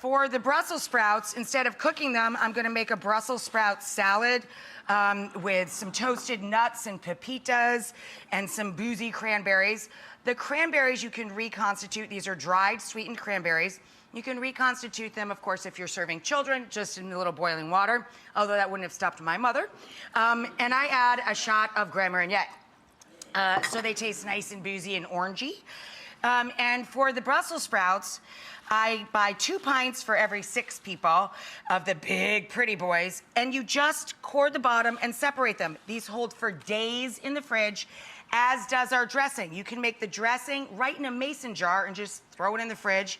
For the Brussels sprouts, instead of cooking them, I'm gonna make a Brussels sprout salad with some toasted nuts and pepitas and some boozy cranberries. The cranberries you can reconstitute. These are dried, sweetened cranberries. You can reconstitute them, of course, if you're serving children, just in a little boiling water, although that wouldn't have stopped my mother. And I add a shot of Grand Marnier. So they taste nice and boozy and orangey. And for the Brussels sprouts, I buy 2 pints for every 6 people of the big, pretty boys, and you just core the bottom and separate them. These hold for days in the fridge, as does our dressing. You can make the dressing right in a mason jar and just throw it in the fridge.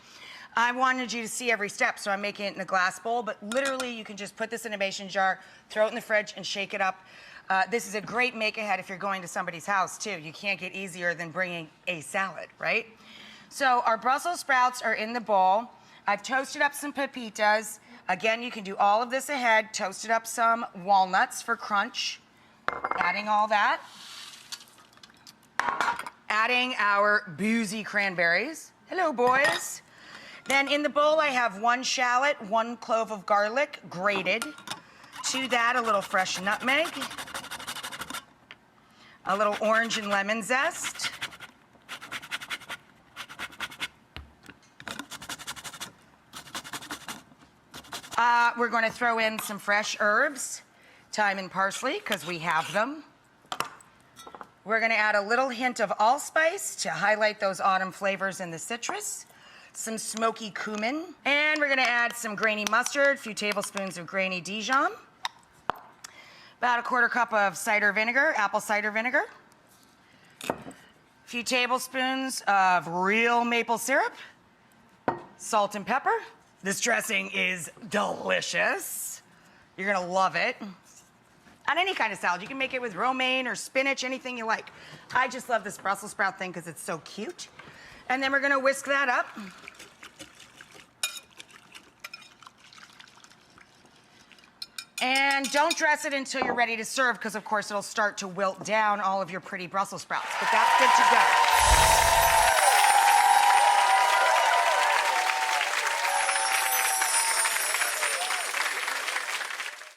I wanted you to see every step, so I'm making it in a glass bowl, but literally you can just put this in a mason jar, throw it in the fridge, and shake it up. This is a great make-ahead if you're going to somebody's house, too. You can't get easier than bringing a salad, right? So our Brussels sprouts are in the bowl. I've toasted up some pepitas. Again, you can do all of this ahead. Toasted up some walnuts for crunch. Adding all that. Adding our boozy cranberries. Hello, boys. Then in the bowl, I have 1 shallot, 1 clove of garlic, grated. To that, a little fresh nutmeg. A little orange and lemon zest. We're going to throw in some fresh herbs, thyme and parsley, because we have them. We're going to add a little hint of allspice to highlight those autumn flavors in the citrus. Some smoky cumin. And we're going to add some grainy mustard, a few tablespoons of grainy Dijon. About a 1/4 cup of cider vinegar, apple cider vinegar. A few tablespoons of real maple syrup. Salt and pepper. This dressing is delicious. You're gonna love it. On any kind of salad. You can make it with romaine or spinach, anything you like. I just love this Brussels sprout thing because it's so cute. And then we're gonna whisk that up. And don't dress it until you're ready to serve because, of course, it'll start to wilt down all of your pretty Brussels sprouts. But that's good to go.